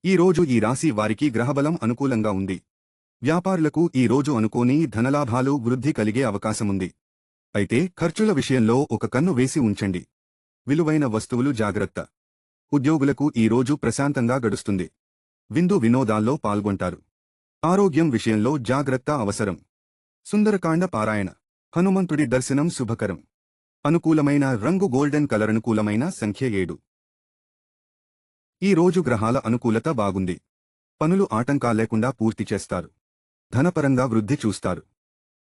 ఈ రోజు ఈ రాశి వారికి గ్రహబలం అనుకూలంగా ఉంది. వ్యాపారులకు ఈ రోజు అనుకోని ధనలాభాలు వృద్ధి కలిగే అవకాశముంది. అయితే ఖర్చుల విషయంలో ఒక కన్ను వేసి ఉంచండి. విలువైన వస్తువులు జాగ్రత్త. ఉద్యోగులకు ఈ రోజు ప్రశాంతంగా గడుస్తుంది. విందు వినోదాల్లో పాల్గొంటారు. ఆరోగ్యం విషయంలో జాగ్రత్త అవసరం. సుందరకాండ పారాయణ. హనుమంతుడి దర్శనం శుభకరం. అనుకూలమైన రంగు గోల్డెన్ కలర్. అనుకూలమైన సంఖ్య 7. ఈ రోజు గ్రహాల అనుకూలత బాగుంది. పనులు ఆటంకాలేకుండా పూర్తి చేస్తారు. ధనపరంగా వృద్ధి చూస్తారు.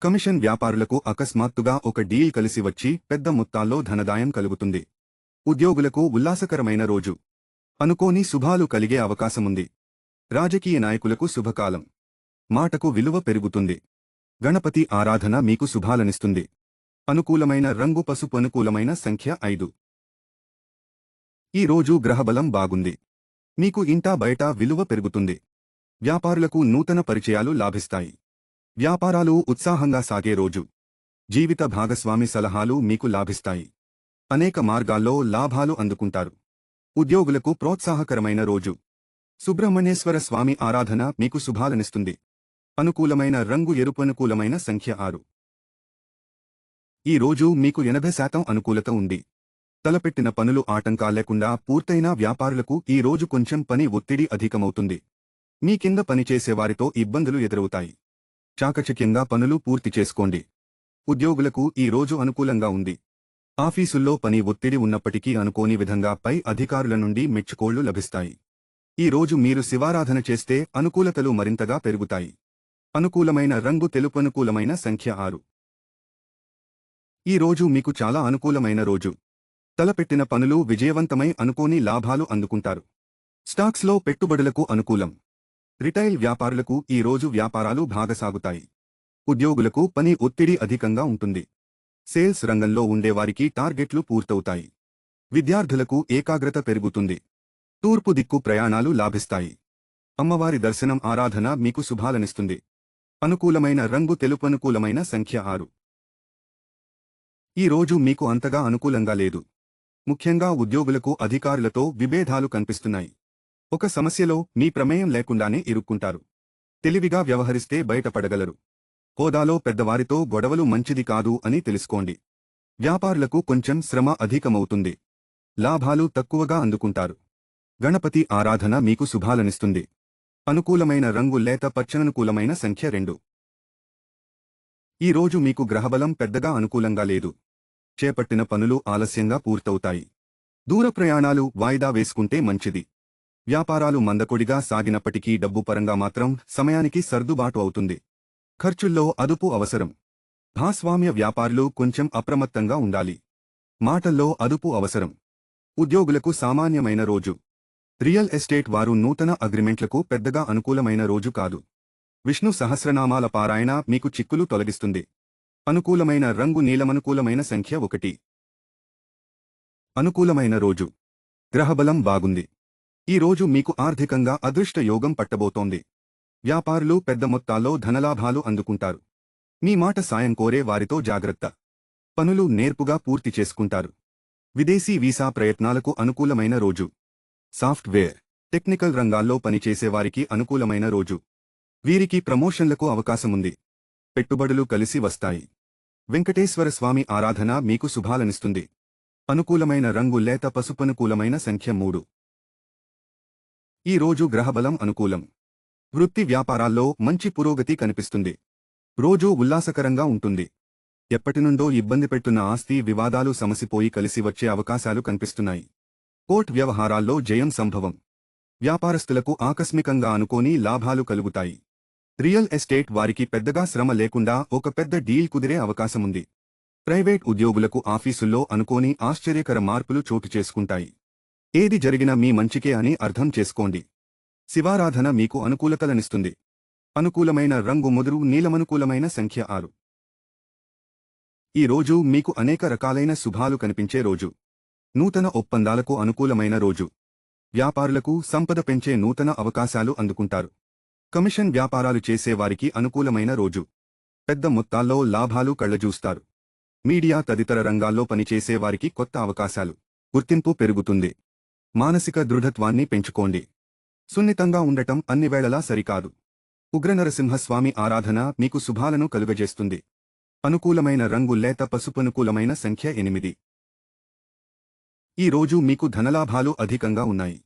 కమిషన్ వ్యాపారులకు అకస్మాత్తుగా ఒక డీల్ కలిసి వచ్చి పెద్ద మొత్తాల్లో ధనదాయం కలుగుతుంది. ఉద్యోగులకు ఉల్లాసకరమైన రోజు. అనుకోని శుభాలు కలిగే అవకాశముంది. రాజకీయ నాయకులకు శుభకాలం. మాటకు విలువ పెరుగుతుంది. గణపతి ఆరాధన మీకు శుభాలనిస్తుంది. అనుకూలమైన రంగు పసుపు. అనుకూలమైన సంఖ్య 5. ఈ రోజు గ్రహబలం బాగుంది. మీకు ఇంటా బయట విలువ పెరుగుతుంది. వ్యాపారులకు నూతన పరిచయాలు లాభిస్తాయి. వ్యాపారాలు ఉత్సాహంగా సాగే రోజు. జీవిత భాగస్వామి సలహాలు మీకు లాభిస్తాయి. అనేక మార్గాల్లో లాభాలు అందుకుంటారు. ఉద్యోగులకు ప్రోత్సాహకరమైన రోజు. సుబ్రహ్మణ్యేశ్వర స్వామి ఆరాధన మీకు శుభాలనిస్తుంది. అనుకూలమైన రంగు ఎరుపు. అనుకూలమైన సంఖ్య 6. ఈ రోజు మీకు 80% అనుకూలత ఉంది. తలపెట్టిన పనులు ఆటంకాలేకుండా పూర్తయిన వ్యాపారులకు ఈ రోజు కొంచెం పని ఒత్తిడి అధికమవుతుంది. మీ కింద పనిచేసేవారితో ఇబ్బందులు ఎదురవుతాయి. చాకచక్యంగా పనులు పూర్తి చేసుకోండి. ఉద్యోగులకు ఈ రోజు అనుకూలంగా ఉంది. ఆఫీసుల్లో పని ఒత్తిడి ఉన్నప్పటికీ అనుకోని విధంగా పై అధికారుల నుండి మెచ్చుకోళ్లు లభిస్తాయి. ఈ రోజు మీరు శివారాధన చేస్తే అనుకూలతలు మరింతగా పెరుగుతాయి. అనుకూలమైన రంగు తెలుపు. అనుకూలమైన సంఖ్య 6. ఈ రోజు మీకు చాలా అనుకూలమైన రోజు. తలపెట్టిన పనులు విజయవంతమై అనుకోని లాభాలు అందుకుంటారు. స్టాక్స్లో పెట్టుబడులకు అనుకూలం. రిటైల్ వ్యాపారులకు ఈ రోజు వ్యాపారాలు బాగాసాగుతాయి. ఉద్యోగులకు పని ఒత్తిడి అధికంగా ఉంటుంది. సేల్స్ రంగంలో ఉండేవారికి టార్గెట్లు పూర్తవుతాయి. విద్యార్థులకు ఏకాగ్రత పెరుగుతుంది. తూర్పు దిక్కు ప్రయాణాలు లాభిస్తాయి. అమ్మవారి దర్శనం ఆరాధన మీకు శుభాలనిస్తుంది. అనుకూలమైన రంగు తెలుపు. అనుకూలమైన సంఖ్య 6. ఈ రోజు మీకు అంతగా అనుకూలంగా లేదు. ముఖ్యంగా ఉద్యోగులకు అధికారులతో విభేదాలు కనిపిస్తున్నాయి. ఒక సమస్యలో మీ ప్రమేయం లేకుండానే ఇరుక్కుంటారు. తెలివిగా వ్యవహరిస్తే బయటపడగలరు. హోదాలో పెద్దవారితో గొడవలు మంచిది కాదు అని తెలుసుకోండి. వ్యాపారులకు కొంచెం శ్రమ అధికమవుతుంది. లాభాలు తక్కువగా అందుకుంటారు. గణపతి ఆరాధన మీకు శుభాలనిస్తుంది. అనుకూలమైన రంగు లేత పచ్చ. అనుకూలమైన సంఖ్య 2. ఈ రోజు మీకు గ్రహబలం పెద్దగా అనుకూలంగా లేదు. చేపట్టిన పనులు ఆలస్యంగా పూర్తవుతాయి. దూర ప్రయాణాలు వాయిదా వేసుకుంటే మంచిది. వ్యాపారాలు మందకొడిగా సాగినప్పటికీ డబ్బు పరంగా మాత్రం సమయానికి సర్దుబాటు అవుతుంది. ఖర్చుల్లో అదుపు అవసరం. భాగస్వామ్య వ్యాపారులు కొంచెం అప్రమత్తంగా ఉండాలి. మాటల్లో అదుపు అవసరం. ఉద్యోగులకు సామాన్యమైన రోజు. రియల్ ఎస్టేట్ వారు నూతన అగ్రిమెంట్లకు పెద్దగా అనుకూలమైన రోజు కాదు. విష్ణు సహస్రనామాల పారాయణ మీకు చిక్కులు తొలగిస్తుంది. అనుకూలమైన రంగు నీలం. అనుకూలమైన సంఖ్య 1. అనుకూలమైన రోజు. గ్రహబలం బాగుంది. ఈ రోజు మీకు ఆర్థికంగా అదృష్ట యోగం పట్టబోతోంది. వ్యాపారులు పెద్ద మొత్తాల్లో ధనలాభాలు అందుకుంటారు. మీ మాట సాయం కోరే వారితో జాగ్రత్త. పనులు నేర్పుగా పూర్తి చేసుకుంటారు. విదేశీ వీసా ప్రయత్నాలకు అనుకూలమైన రోజు. సాఫ్ట్వేర్, టెక్నికల్ రంగాల్లో పనిచేసేవారికి అనుకూలమైన రోజు. వీరికి ప్రమోషన్లకు అవకాశముంది. పెట్టుబడులు కలిసి వస్తాయి. వెంకటేశ్వర స్వామి ఆరాధన మీకు శుభాలనిస్తుంది. అనుకూలమైన రంగు లేత పసుపు. అనుకూలమైన సంఖ్య 3. ఈ రోజు గ్రహబలం అనుకూలం. వృత్తి వ్యాపారాల్లో మంచి పురోగతి కనిపిస్తుంది. రోజూ ఉల్లాసకరంగా ఉంటుంది. ఎప్పటినుండో ఇబ్బంది పెట్టున్న ఆస్తి వివాదాలు సమసిపోయి కలిసి వచ్చే అవకాశాలు కనిపిస్తున్నాయి. కోర్టు వ్యవహారాల్లో జయం సంభవం. వ్యాపారస్తులకు ఆకస్మికంగా అనుకోని లాభాలు కలుగుతాయి. రియల్ ఎస్టేట్ వారికి పెద్దగా శ్రమ లేకుండా ఒక పెద్ద డీల్ కుదిరే అవకాశముంది. ప్రైవేట్ ఉద్యోగులకు ఆఫీసుల్లో అనుకోని ఆశ్చర్యకర మార్పులు చోటు చేసుకుంటాయి. ఏది జరిగినా మీ మంచికే అని అర్థం చేసుకోండి. శివారాధన మీకు అనుకూలతలనిస్తుంది. అనుకూలమైన రంగు ముదురు నీలం. అనుకూలమైన సంఖ్య 6. ఈ రోజు మీకు అనేక రకాలైన శుభాలు కనిపించే రోజు. నూతన ఒప్పందాలకు అనుకూలమైన రోజు. వ్యాపారులకు సంపద పెంచే నూతన అవకాశాలు అందుకుంటారు. కమిషన్ వ్యాపారాలు చేసేవారికి అనుకూలమైన రోజు. పెద్ద మొత్తాల్లో లాభాలు కళ్లజూస్తారు. మీడియా తదితర రంగాల్లో పనిచేసేవారికి కొత్త అవకాశాలు. గుర్తింపు పెరుగుతుంది. మానసిక దృఢత్వాన్ని పెంచుకోండి. సున్నితంగా ఉండటం అన్ని వేళలా సరికాదు. ఉగ్రనరసింహస్వామి ఆరాధన మీకు శుభాలను కలుగజేస్తుంది. అనుకూలమైన రంగు లేత పసుపనుకూలమైన సంఖ్య 8. ఈ రోజు మీకు ధనలాభాలు అధికంగా ఉన్నాయి.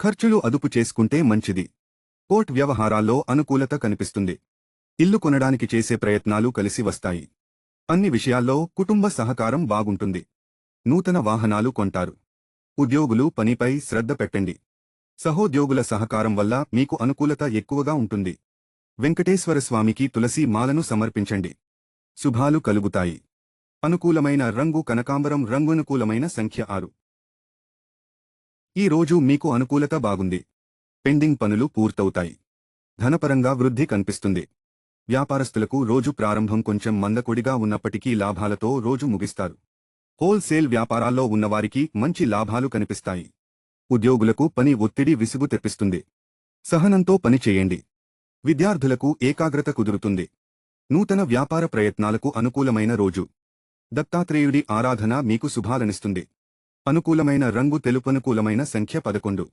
ఖర్చులు అదుపు చేసుకుంటే మంచిది. కోర్ట్ వ్యవహారాల్లో అనుకూలత కనిపిస్తుంది. ఇల్లు కొనడానికి చేసే ప్రయత్నాలు కలిసి వస్తాయి. అన్ని విషయాల్లో కుటుంబ సహకారం బాగుంటుంది. నూతన వాహనాలు కొంటారు. ఉద్యోగులు పనిపై శ్రద్ధ పెట్టండి. సహోద్యోగుల సహకారం వల్ల మీకు అనుకూలత ఎక్కువగా ఉంటుంది. వెంకటేశ్వరస్వామికి తులసి మాలను సమర్పించండి. శుభాలు కలుగుతాయి. అనుకూలమైన రంగు కనకాంబరం రంగు. అనుకూలమైన సంఖ్య 6. ఈ రోజు మీకు అనుకూలత బాగుంది. పెండింగ్ పనులు పూర్తవుతాయి. ధనపరంగా వృద్ధి కనిపిస్తుంది. వ్యాపారస్తులకు రోజు ప్రారంభం కొంచెం మందకొడిగా ఉన్నప్పటికీ లాభాలతో రోజు ముగిస్తారు. హోల్సేల్ వ్యాపారాల్లో ఉన్నవారికి మంచి లాభాలు కనిపిస్తాయి. ఉద్యోగులకు పని ఒత్తిడి విసుగు తెప్పిస్తుంది. సహనంతో పని చేయండి. విద్యార్థులకు ఏకాగ్రత కుదురుతుంది. నూతన వ్యాపార ప్రయత్నాలకు అనుకూలమైన రోజు. దత్తాత్రేయుడి ఆరాధన మీకు శుభాలనిస్తుంది. అనుకూలమైన రంగు తెలుపు. అనుకూలమైన సంఖ్య 11.